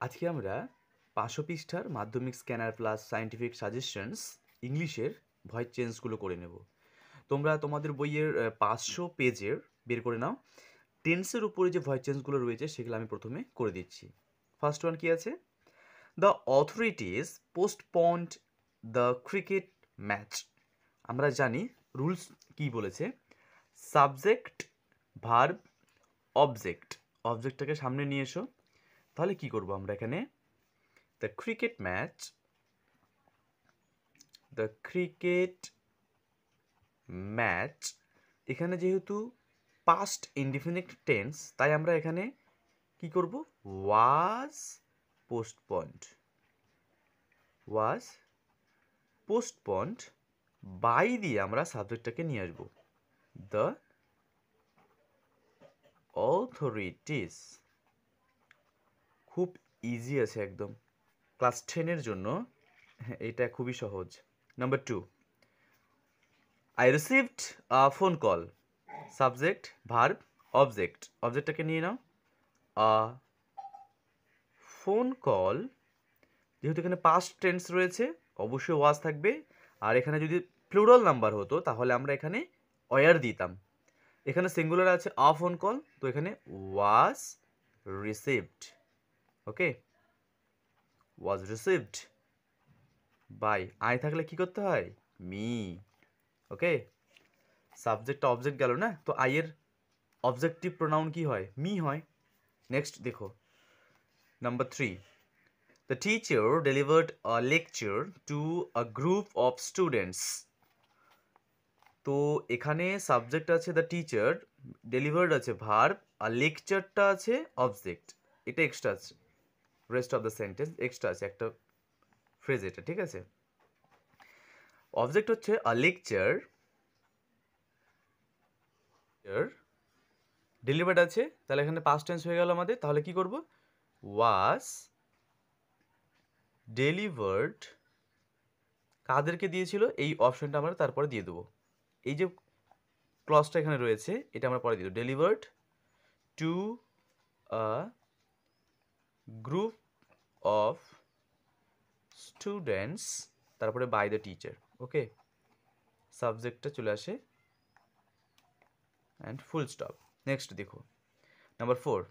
আজকে আমরা 500 পৃষ্ঠার মাধ্যমিক স্ক্যানার প্লাস সায়েন্টিফিক সাজেশনস ইংলিশের ভয়েস চেঞ্জগুলো করে নেব। তোমরা তোমাদের বইয়ের 500 পেজের বের করে নাও। টেন্সের উপরে যে ভয়েস চেঞ্জগুলো রয়েছে সেগুলো আমি প্রথমে করে দিচ্ছি। ফার্স্ট ওয়ান কি আছে? The authorities postponed the cricket match. আমরা জানি রুলস কি বলেছে, সাবজেক্ট, ভার্ব, অবজেক্ট। অবজেক্টটাকে সামনে নিয়ে এসো। তাহলে কি করব আমরা এখানে? The cricket match এখানে যেহেতু পাস্ট ইনডিফিনিট টেন্স, তাই আমরা এখানে কি করব? was postponed by দিয়ে আমরা সাবজেক্টটাকে নিয়ে আসব। The authorities। খুব ইজি আছে একদম, ক্লাস 10-এর জন্য এটা খুবই সহজ। Number 2, I received a phone call. Subject, verb, object. অবজেক্টটাকে নিয়ে নাও। আ ফোন কল, যেহেতু এখানে পাস্ট টেন্স রয়েছে অবশ্যই ওয়াজ থাকবে, আর এখানে যদি প্লুরাল নাম্বার হতো তাহলে আমরা এখানে ওয়ার দিতাম। এখানে সিঙ্গুলার আছে আ ফোন কল, তো এখানে was received. Okay, was received by. I থাকলে কি করতে হয়? মি। ওকে, সাবজেক্টটা অবজেক্ট গেল না, তো আইয়ের অবজেক্টিভ প্রোনাউন কি হয়? মি হয়। নেক্সট দেখো, number 3, the teacher delivered a lecture to a group of students. তো এখানে সাবজেক্ট আছে দ্য টিচার, ডেলিভার্ড আছে ভার্ব, আর লেকচারটা আছে অবজেক্ট। এটা এক্সট্রা আছে, rest of the sentence extra আছে একটা ফ্রেজ, এটা ঠিক আছে। অবজেক্ট হচ্ছে আ লেকচার, ডেলিভার্ড আছে, তাহলে এখানে পাস্ট টেন্স হয়ে গেল আমাদের। তাহলে কি করব? ওয়াজ ডেলিভার্ড কাদেরকে দিয়েছিল? এই অপশনটা আমরা তারপরে দিয়ে দেবো। এই যে ক্লজটা এখানে রয়েছে এটা আমরা পরে দিয়ে দেবো। Delivered to a group of students, তারপরে বাই দ্য টিচার। ওকে, সাবজেক্টটা চলে আসে অ্যান্ড ফুল স্টপ। নেক্সট দেখো, number 4,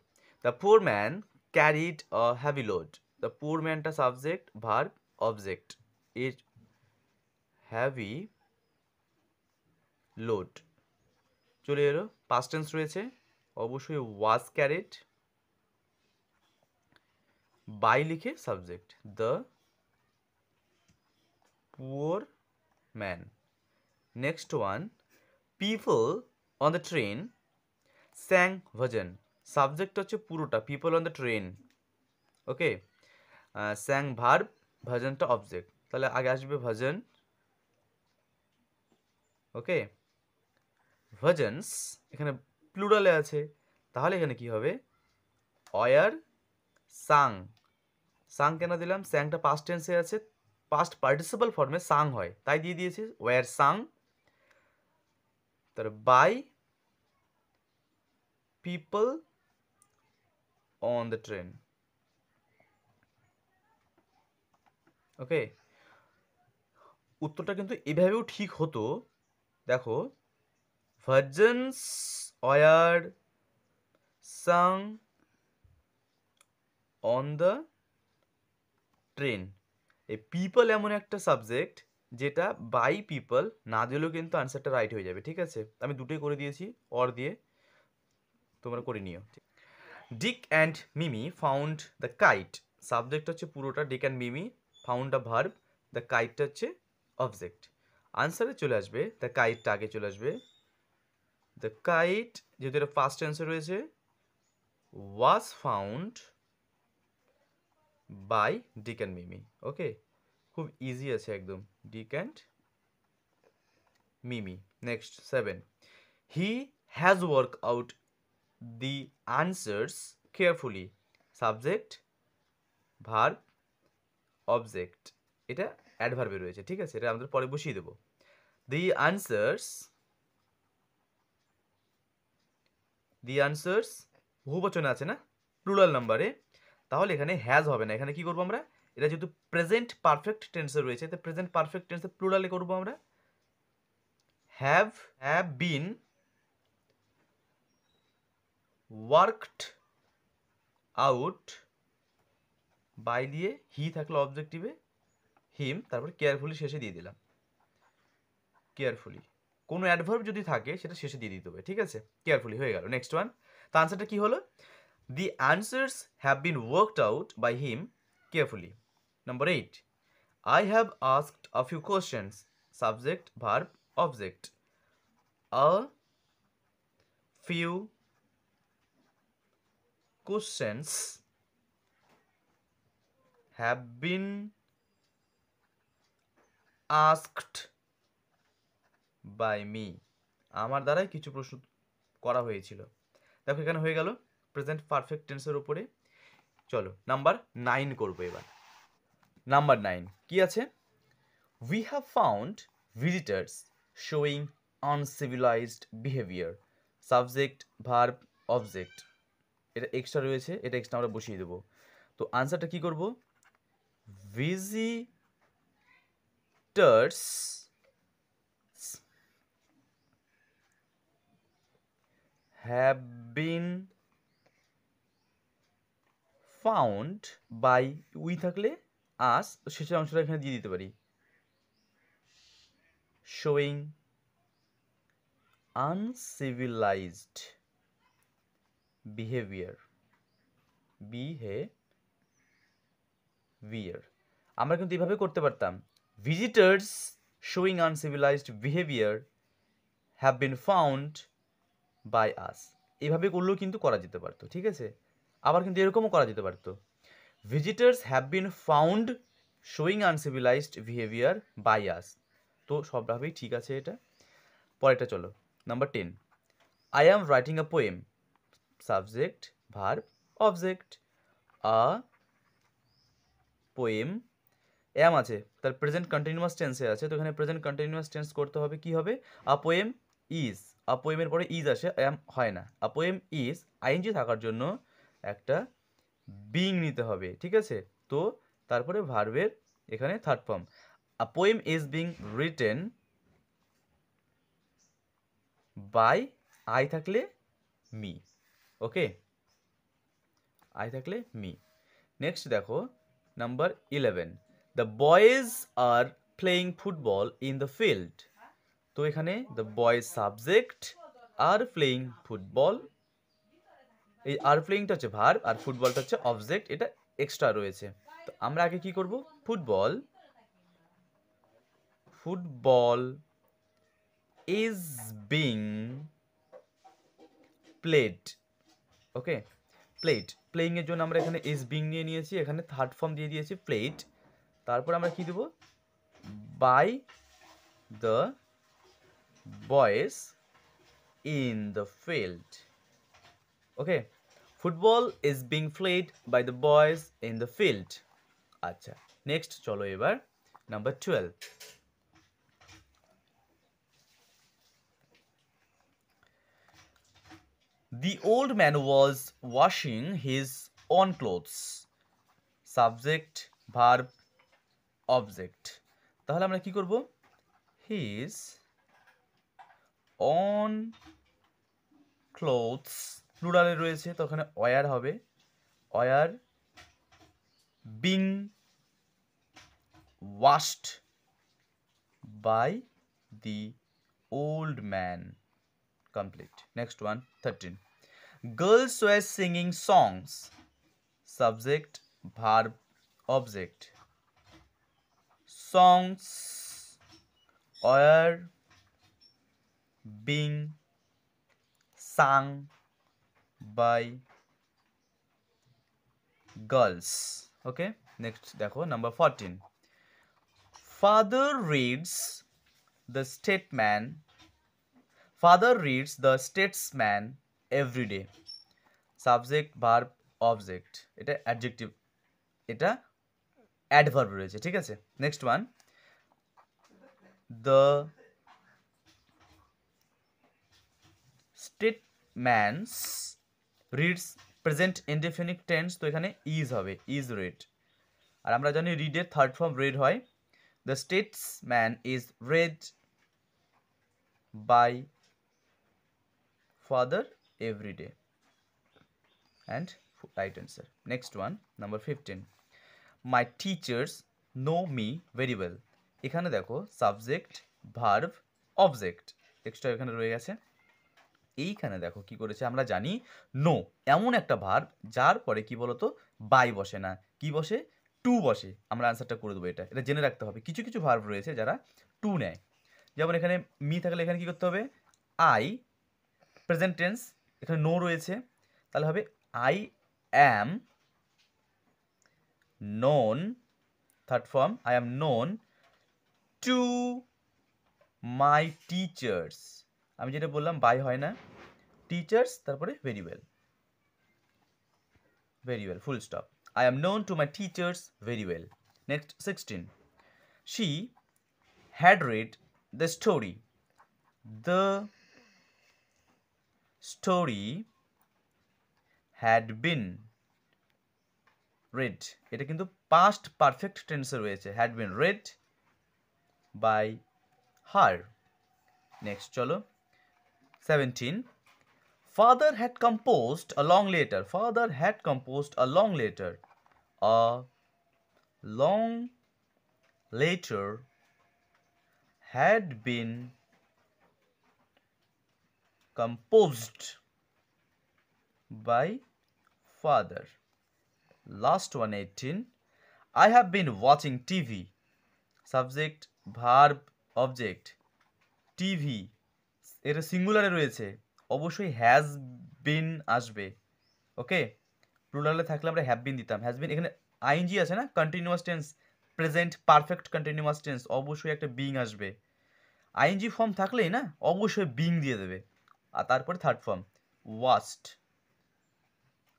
the poor man carried a heavy load. The poor ম্যানটা সাবজেক্ট, ভার্ব, অবজেক্ট। এর হ্যাভি লোড চলে এলো, পাস্ট টেন্স রয়েছে, অবশ্যই ওয়াজ ক্যারিড, বাই লিখে subject, the poor man. Next one, people on the train sang bhajan. Subject হচ্ছে পুরোটা people on the train. Okay, স্যাং verb, ভজনটা object, তাহলে আগে আসবে ভজন। ওকে, ভজনস এখানে প্লুরালে আছে, তাহলে এখানে কি হবে? অয়ার সাং। সাং কেন দিলাম? স্যাংটা পাস্ট টেন্সে আছে, পাস্ট পার্টিসিপাল ফর্মে সাং হয়, তাই দিয়ে দিয়েছি ওয়ার সাং। তার by people on the train. Okay, উত্তরটা কিন্তু এভাবেও ঠিক হতো। দেখো, bhajans were sang on the train. এই পিপল এমন একটা সাবজেক্ট যেটা বাই পিপল না দিলেও কিন্তু আনসারটা রাইট হয়ে যাবে, ঠিক আছে? আমি দুটোই করে দিয়েছি অর দিয়ে, তোমরা করে নিও। Dick and Mimi found the kite. Subject হচ্ছে পুরোটা Dick and Mimi, found a verb, the কাইটটা হচ্ছে অবজেক্ট। আনসারে চলে আসবে দ্য কাইটটা আগে চলে আসবে। দ্য কাইট যেহেতু এটা ফার্স্ট অ্যান্সার রয়েছে, was found by Dick and Mimi. Okay, খুব ইজি আছে একদম, Dick and Mimi. Next 7, he has work out the answers carefully. Subject, verb, object. এটা অ্যাডভার্বে রয়েছে, ঠিক আছে? এটা আমাদের পরে বসিয়ে দেবো। দি আনসার্স বহুবচনে আছে না, প্লুরাল নাম্বারে, তাহলে এখানে হ্যাজ হবে না, এখানে কি করবো আমরা, এটা যেহেতু প্রেজেন্ট পারফেক্ট টেন্সে রয়েছে, তো প্রেজেন্ট পারফেক্ট টেন্সে প্লুরালে করবো আমরা have been worked out by দিয়ে হি থাকলো অবজেক্টিভে, হিম, তারপর কেয়ারফুলি শেষে দিয়ে দিলাম, কেয়ারফুলি। কোনো অ্যাডভার্ব যদি থাকে সেটা শেষে দিয়ে দিতে হবে, ঠিক আছে? কেয়ারফুলি হয়ে গেল। নেক্সট ওয়ান, তো আনসারটা কি হলো? The answers have been worked out by him carefully. Number 8, I have asked a few questions. Subject, verb, object. A few questions have been asked by me. আমার দ্বারাই কিছু প্রশ্ন করা হয়েছিল। দেখো এখানে হয়ে গেল প্রেজেন্ট পারফেক্ট টেন্সের উপরে। চলো নাম্বার 9 করবো এবার। নাম্বার 9 কি আছে? We have found visitors showing uncivilized behavior. Subject, verb, object. এটা এক্সট্রা রয়েছে, এটা এক্সট্রা আমরা বসিয়ে দেবো। তো আনসারটা কি করব? Visitors have been found by, we থাকলে আস, শেষের অংশটা এখানে দিয়ে দিতে পারি, showing uncivilized behavior. আমরা কিন্তু এভাবে করতে পারতাম, visitors showing uncivilized behavior have been found by us. এভাবে করলেও কিন্তু করা যেতে পারতো, ঠিক আছে? আবার কিন্তু এরকমও করা যেতে পারতো, visitors have been found showing uncivilized behavior by us. তো সবভাবেই ঠিক আছে এটা। পরেরটা চলো, number 10, I am writing a poem. Subject, verb, object. A poem, am আছে, তার প্রেজেন্ট কন্টিনিউয়াস টেন্সে আছে, তো এখানে প্রেজেন্ট কন্টিনিউয়াস টেন্স করতে হবে, কি হবে? আ পোয়েম ইজ, আ পোয়েমের পরে ইজ আসে, অ্যাম হয় না। আ পোয়েম ইজ, আইএনজি থাকার জন্য একটা বিং নিতে হবে, ঠিক আছে? তো তারপরে ভার্বের এখানে third form, a poem is being written by, I থাকলে মি, ওকে, আই থাকলে মি। নেক্সট দেখো number 11, the boys are playing football in the field. তো এখানে the boys subject, are playing football, এই আর প্লেয়িংটা হচ্ছে ভার্ব আর ফুটবলটা হচ্ছে object, এটা এক্সট্রা রয়েছে। তো আমরা আগে কি করব? Football, football is being played, okay, played, playing এর জন্য আমরা এখানে ইজ বিং নিয়ে নিয়েছি, এখানে থার্ড ফর্ম দিয়ে দিয়েছি প্লেড, তারপর আমরা কি দেব? By the boys in the field, okay, football is being played by the boys in the field. আচ্ছা, নেক্সট চলো এবার number 12, the old man was washing his own clothes. Subject, verb, object. তাহলে আমরা কি করব? His own clothes, প্লুরালে রয়েছে, তো ওখানে ওয়ার হবে, were being washed by the old man. Complete. Next one, 13. Girls were singing songs. Subject, verb, object. Songs were being sung by girls. Okay. Next দেখো number 14. Father reads the statesman every day. Subject, verb, object. এটা adjective, এটা adverb রয়েছে, ঠিক আছে? Next one, the statesman reads present indefinite tense, তো এখানে is হবে, is read. আর আমরা জানি রিডের থার্ড ফর্ম রেড হয়। The statesman is read by father every day, and right answer. Next one, number 15, my teachers know me very well. এখানে দেখো সাবজেক্ট, ভার্ব, অবজেক্ট এক্সট্রা এখানে রয়ে গেছে। এইখানে দেখো কি করেছে, আমরা জানি নো এমন একটা ভার্ব যার পরে কি বলতো বাই বসে না, কি বসে, টু বসে। আমরা আনসারটা করে দেবো, এটা এটা জেনে রাখতে হবে। কিছু কিছু ভার্ব রয়েছে যারা টু নেয়, যেমন এখানে মি থাকলে এখানে কি করতে হবে, আই, প্রেজেন্ট টেন্স, এখানে নো রয়েছে, তাহলে হবে I am known, third form I am known to my teachers. আমি যেটা বললাম বাই হয় না, টিচার্স তারপরে very well, very well, full stop. I am known to my teachers very well. Next, 16, she had read the story. The story had been read. এটা কিন্তু past perfect tense রয়েছে, had been read by her. Next চলো 17, father had composed a long letter. Father had composed a long letter. A long letter had been composed by father. Last one, 18, I have been watching TV. Subject, verb, object. TV এটা সিঙ্গুলারে রয়েছে, অবশ্যই has been আসবে। ওকে, প্লুরালে থাকলে আমরা have বিন দিতাম, has been, এখানে ING আছে না, continuous tense, present perfect continuous tense, অবশ্যই একটা বিং আসবে। আইএনজি ফর্ম থাকলেই না অবশ্যই বিং দিয়ে দেবে। আর তারপরে থার্ড ফর্ম ওয়াস্ট,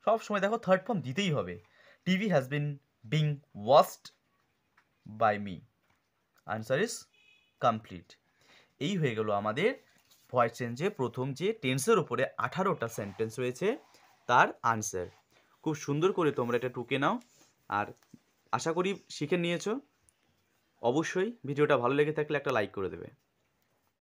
সব সময় দেখো থার্ড ফর্ম দিতেই হবে। TV has been being wasted by me. Answer is complete. এই হয়ে গেল আমাদের ভয়েস চেঞ্জে প্রথম যে টেন্সের উপরে 18টা সেন্টেন্স রয়েছে তার আনসার। খুব সুন্দর করে তোমরা এটা টুকে নাও, আর আশা করি শিখে নিয়েছো। অবশ্যই ভিডিওটা ভালো লেগে থাকলে একটা লাইক করে দেবে।